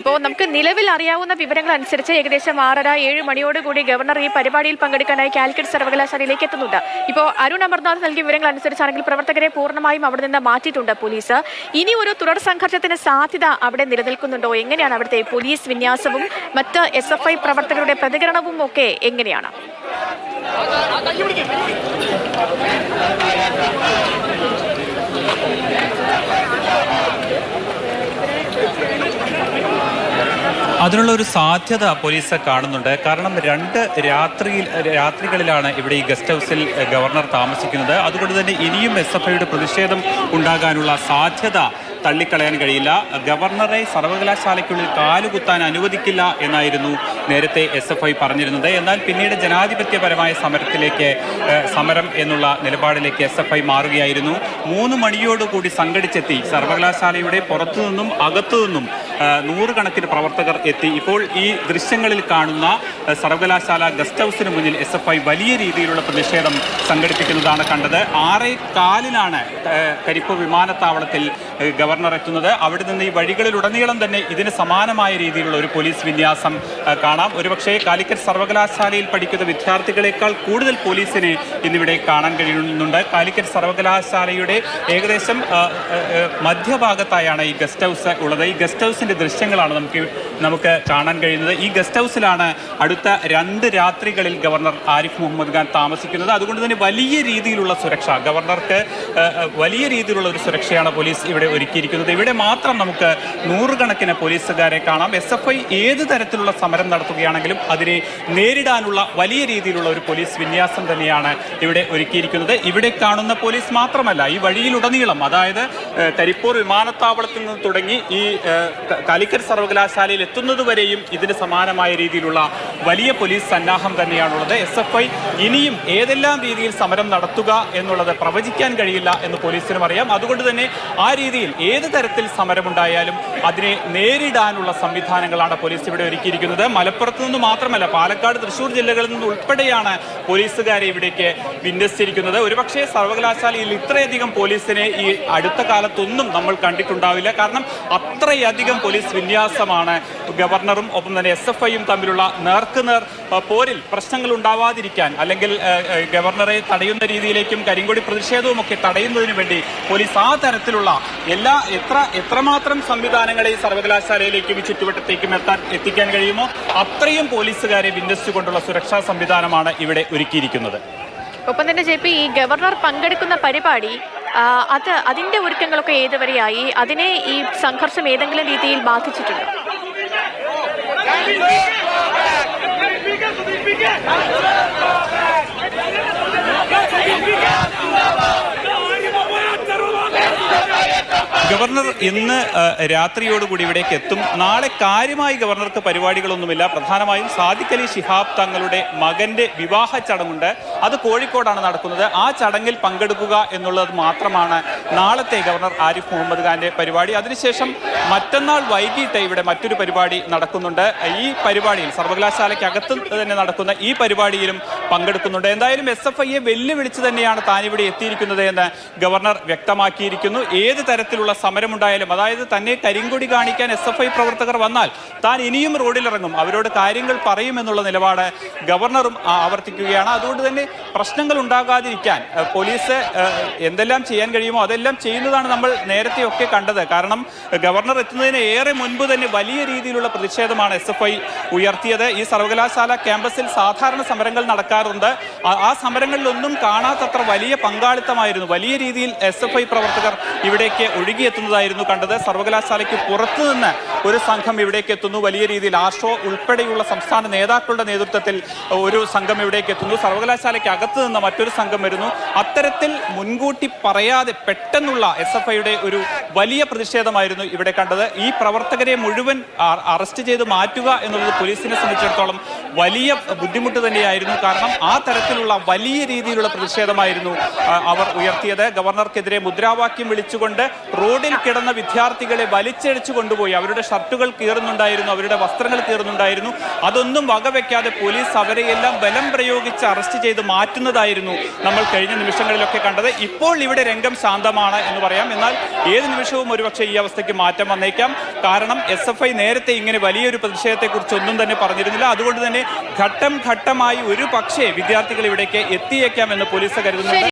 ഇപ്പോൾ നമുക്ക് നിലവിൽ അറിയാവുന്ന വിവരങ്ങൾ അനുസരിച്ച് ഏകദേശം 6:30-7 മണിയോടുകൂടി ഗവർണർ ഈ പരിപാടിയിൽ പങ്കെടുക്കാനായി കാലിക്കറ്റ് സർവകലാശാലയിലേക്ക് എത്തുന്നുണ്ട്. ഇപ്പോൾ അരുൺ അമർനാഥ് നൽകിയ വിവരങ്ങൾ അനുസരിച്ചാണെങ്കിൽ പ്രവർത്തകരെ പൂർണ്ണമായും അവിടെ നിന്ന് മാറ്റിയിട്ടുണ്ട് പോലീസ്. ഇനി ഒരു തുടർ സംഘർഷത്തിന് സാധ്യത അവിടെ നിലനിൽക്കുന്നുണ്ടോ? എങ്ങനെയാണ് അവിടുത്തെ പോലീസ് വിന്യാസവും മറ്റ് SFI പ്രവർത്തകരുടെ പ്രതികരണവും ഒക്കെ എങ്ങനെയാണ്? അതിനുള്ള ഒരു സാധ്യത പോലീസ് കാണുന്നുണ്ട്. കാരണം 2 രാത്രികളിലാണ് ഇവിടെ ഈ ഗസ്റ്റ് ഹൗസിൽ ഗവർണർ താമസിക്കുന്നത്. അതുകൊണ്ട് തന്നെ ഇനിയും SFIയുടെ പ്രതിഷേധം ഉണ്ടാകാനുള്ള സാധ്യത തള്ളിക്കളയാൻ കഴിയില്ല. ഗവർണറെ സർവകലാശാലയ്ക്കുള്ളിൽ കാലുകുത്താൻ അനുവദിക്കില്ല എന്നായിരുന്നു നേരത്തെ SFI പറഞ്ഞിരുന്നത്. എന്നാൽ പിന്നീട് ജനാധിപത്യപരമായ സമരം എന്നുള്ള നിലപാടിലേക്ക് SFI മാറുകയായിരുന്നു. 3 മണിയോടുകൂടി സംഘടിച്ചെത്തി സർവകലാശാലയുടെ പുറത്തുനിന്നും അകത്തുനിന്നും 100 കണക്കിന് പ്രവർത്തകർ എത്തി. ഇപ്പോൾ ഈ ദൃശ്യങ്ങളിൽ കാണുന്ന സർവകലാശാല ഗസ്റ്റ് ഹൗസിന് മുന്നിൽ SFI വലിയ രീതിയിലുള്ള പ്രതിഷേധം സംഘടിപ്പിക്കുന്നതാണ് കണ്ടത്. 6:15 കരിപ്പൂർ വിമാനത്താവളത്തിൽ ഗവർണർ എത്തുന്നത്. അവിടെ നിന്ന് ഈ വഴികളിലുടനീളം തന്നെ ഇതിന് സമാനമായ രീതിയിലുള്ള ഒരു പോലീസ് വിന്യാസം കാണാം. ഒരുപക്ഷെ കാലിക്കറ്റ് സർവകലാശാലയിൽ പഠിക്കുന്ന വിദ്യാർത്ഥികളെക്കാൾ കൂടുതൽ പോലീസിനെ ഇന്നിവിടെ കാണാൻ കഴിയുന്നുണ്ട്. കാലിക്കറ്റ് സർവകലാശാലയുടെ ഏകദേശം മധ്യഭാഗത്തായാണ് ഈ ഗസ്റ്റ് ഹൗസ് ഉള്ളത്. ഈ ഗസ്റ്റ് ഹൗസിന്റെ ദൃശ്യങ്ങളാണ് നമുക്ക് കാണാൻ കഴിയുന്നത്. ഈ ഗസ്റ്റ് ഹൗസിലാണ് അടുത്ത 2 രാത്രികളിൽ ഗവർണർ ആരിഫ് മുഹമ്മദ് ഖാൻ താമസിക്കുന്നത്. അതുകൊണ്ട് തന്നെ വലിയ രീതിയിലുള്ള സുരക്ഷ, ഗവർണർക്ക് വലിയ രീതിയിലുള്ള ഒരു സുരക്ഷയാണ് പോലീസ് ഇവിടെ ഒരുക്കിയിരിക്കുന്നത്. ഇവിടെ മാത്രം നമുക്ക് 100 കണക്കിന് പോലീസുകാരെ കാണാം. SFI ഏത് തരത്തിലുള്ള സമരം നടത്തുകയാണെങ്കിലും അതിനെ നേരിടാനുള്ള വലിയ രീതിയിലുള്ള ഒരു പോലീസ് വിന്യാസം തന്നെയാണ് ഇവിടെ ഒരുക്കിയിരിക്കുന്നത്. ഇവിടെ കാണുന്ന പോലീസ് മാത്രമല്ല, ഈ വഴിയിലുടനീളം, അതായത് കരിപ്പൂർ വിമാനത്താവളത്തിൽ നിന്ന് തുടങ്ങി ഈ കാലിക്കറ്റ് സർവകലാശാലയിൽ എത്തുന്നതുവരെയും ഇതിന് സമാനമായ രീതിയിലുള്ള വലിയ പോലീസ് സന്നാഹം തന്നെയാണുള്ളത്. SFI ഇനിയും ഏതെല്ലാം രീതിയിൽ സമരം നടത്തുക എന്നുള്ളത് പ്രവചിക്കാൻ കഴിയില്ല എന്ന് പോലീസിനും അറിയാം. അതുകൊണ്ട് തന്നെ ആ രീതിയിൽ ഏത് തരത്തിൽ സമരമുണ്ടായാലും അതിനെ നേരിടാനുള്ള സംവിധാനങ്ങളാണ് പോലീസ് ഇവിടെ ഒരുക്കിയിരിക്കുന്നത്. മലപ്പുറത്ത് നിന്ന് മാത്രമല്ല, പാലക്കാട്, തൃശ്ശൂർ ജില്ലകളിൽ നിന്ന് ഉൾപ്പെടെയാണ് പോലീസുകാരെ ഇവിടേക്ക് വിന്യസിച്ചിരിക്കുന്നത്. ഒരുപക്ഷെ സർവകലാശാലയിൽ ഇത്രയധികം പോലീസിനെ ഈ അടുത്ത കാലത്തൊന്നും നമ്മൾ കണ്ടിട്ടുണ്ടാവില്ല. കാരണം അത്രയധികം പോലീസ് വിന്യാസമാണ് ഗവർണറും ഒപ്പം തന്നെ SFIയും തമ്മിലുള്ള നേർക്കുനേർ പോരിൽ പ്രശ്നങ്ങൾ ഉണ്ടാവാതിരിക്കാൻ, അല്ലെങ്കിൽ ഗവർണറെ തടയുന്ന രീതിയിലേക്കും കരിങ്കൊടി പ്രതിഷേധവും ഒക്കെ തടയുന്നതിന് വേണ്ടി പോലീസ് ആ തരത്തിലുള്ള എത്രമാത്രം സംവിധാനങ്ങളെ സർവകലാശാലയിലേക്കും ഈ ചുറ്റുവട്ടത്തേക്കും എത്തിക്കാൻ കഴിയുമോ അത്രയും പോലീസുകാരെ വിന്യസിച്ചുകൊണ്ടുള്ള സുരക്ഷാ സംവിധാനമാണ് ഇവിടെ ഒരുക്കിയിരിക്കുന്നത്. ഒപ്പം തന്നെ JP, ഈ ഗവർണർ പങ്കെടുക്കുന്ന പരിപാടി അതിന്റെ ഒരുക്കങ്ങളൊക്കെ ഏതുവരെയായി? അതിനെ ഈ സംഘർഷം ഏതെങ്കിലും രീതിയിൽ ബാധിച്ചിട്ടുണ്ടോ? ഗവർണർ ഇന്ന് രാത്രിയോടുകൂടി ഇവിടേക്ക് എത്തും. നാളെ കാര്യമായി ഗവർണർക്ക് പരിപാടികളൊന്നുമില്ല. പ്രധാനമായും സാദിഖ് അലി ശിഹാബ് തങ്ങളുടെ മകന്റെ വിവാഹ ചടങ്ങുണ്ട്. അത് കോഴിക്കോടാണ് നടക്കുന്നത്. ആ ചടങ്ങിൽ പങ്കെടുക്കുക എന്നുള്ളത് മാത്രമാണ് നാളത്തെ ഗവർണർ ആരിഫ് മുഹമ്മദ് ഖാന്റെ പരിപാടി. അതിനുശേഷം മറ്റന്നാൾ വൈകിട്ട് ഇവിടെ മറ്റൊരു പരിപാടി നടക്കുന്നുണ്ട്. ഈ പരിപാടിയിൽ സർവകലാശാലയ്ക്കകത്ത് തന്നെ നടക്കുന്ന ഈ പരിപാടിയിലും പങ്കെടുക്കുന്നുണ്ട്. എന്തായാലും SFIയെ വെല്ലുവിളിച്ച് തന്നെയാണ് താനിവിടെ എത്തിയിരിക്കുന്നത് എന്ന് ഗവർണർ വ്യക്തമാക്കിയിരിക്കുന്നു. ഏത് തരത്തിലുള്ള സമരമുണ്ടായാലും, അതായത് തന്നെ കരിങ്കൊടി കാണിക്കാൻ SFI പ്രവർത്തകർ വന്നാൽ താൻ ഇനിയും റോഡിലിറങ്ങും, അവരോട് കാര്യങ്ങൾ പറയുമെന്നുള്ള നിലപാട് ഗവർണറും ആവർത്തിക്കുകയാണ്. അതുകൊണ്ട് തന്നെ പ്രശ്നങ്ങൾ ഉണ്ടാകാതിരിക്കാൻ പോലീസ് എന്തെല്ലാം ചെയ്യാൻ കഴിയുമോ അതെല്ലാം ചെയ്യുന്നതാണ് നമ്മൾ നേരത്തെയൊക്കെ കണ്ടത്. കാരണം ഗവർണർ എത്തുന്നതിന് ഏറെ മുൻപ് തന്നെ വലിയ രീതിയിലുള്ള പ്രതിഷേധമാണ് SFI ഉയർത്തിയത്. ഈ സർവകലാശാല ക്യാമ്പസിൽ സാധാരണ സമരങ്ങൾ നടക്കാറുണ്ട്. ആ സമരങ്ങളിലൊന്നും കാണാത്തത്ര വലിയ പങ്കാളിത്തമായിരുന്നു, വലിയ രീതിയിൽ SFI പ്രവർത്തകർ ഇവിടേക്ക് ഒഴുകിയെത്തുന്നതായിരുന്നു കണ്ടത്. സർവകലാശാലയ്ക്ക് പുറത്തുനിന്ന് ഒരു സംഘം ഇവിടേക്ക് എത്തുന്നു. വലിയ രീതിയിൽ ആർഷോ ഉൾപ്പെടെയുള്ള സംസ്ഥാന നേതാക്കളുടെ നേതൃത്വത്തിൽ ഒരു സംഘം ഇവിടേക്ക് എത്തുന്നു. സർവകലാശാലയ്ക്ക് അകത്ത് നിന്ന് മറ്റൊരു സംഘം വരുന്നു. അത്തരത്തിൽ മുൻകൂട്ടി പറയാതെ പെട്ടെന്നുള്ള SFIയുടെ ഒരു വലിയ പ്രതിഷേധമായിരുന്നു ഇവിടെ കണ്ടത്. ഈ പ്രവർത്തകരെ മുഴുവൻ അറസ്റ്റ് ചെയ്ത് മാറ്റുക എന്നുള്ളത് പോലീസിനെ സംബന്ധിച്ചിടത്തോളം വലിയ ബുദ്ധിമുട്ട് തന്നെയായിരുന്നു. കാരണം ആ തരത്തിലുള്ള വലിയ രീതിയിലുള്ള പ്രതിഷേധമായിരുന്നു അവർ ഉയർത്തിയത്. ഗവർണർക്കെതിരെ മുദ്രാവാക്യം വിളിച്ചുകൊണ്ട് റോഡിൽ കിടന്ന വിദ്യാർത്ഥികളെ വലിച്ചഴിച്ചു കൊണ്ടുപോയി. അവരുടെ ഷർട്ടുകൾ കീറുന്നുണ്ടായിരുന്നു, അവരുടെ വസ്ത്രങ്ങൾ കീറുന്നുണ്ടായിരുന്നു. അതൊന്നും വകവെക്കാതെ പോലീസ് അവരെയെല്ലാം ബലം പ്രയോഗിച്ച് അറസ്റ്റ് ചെയ്ത് മാറ്റുന്നതായിരുന്നു നമ്മൾ കഴിഞ്ഞ നിമിഷങ്ങളിലൊക്കെ കണ്ടത്. ഇപ്പോൾ ഇവിടെ രംഗം ശാന്തമാണ് എന്ന് പറയാം. എന്നാൽ ഏത് നിമിഷവും ഒരുപക്ഷെ ഈ അവസ്ഥയ്ക്ക് മാറ്റം വന്നേക്കാം. കാരണം SFI നേരത്തെ ഇങ്ങനെ വലിയൊരു പ്രതിഷേധത്തെക്കുറിച്ച് ഒന്നും തന്നെ പറഞ്ഞിരുന്നില്ല. അതുകൊണ്ട് തന്നെ ഘട്ടം ഘട്ടമായി ഒരു പക്ഷേ വിദ്യാർത്ഥികൾ ഇവിടേക്ക് എത്തിയേക്കാം എന്ന് പോലീസ് കരുതുന്നുണ്ട്.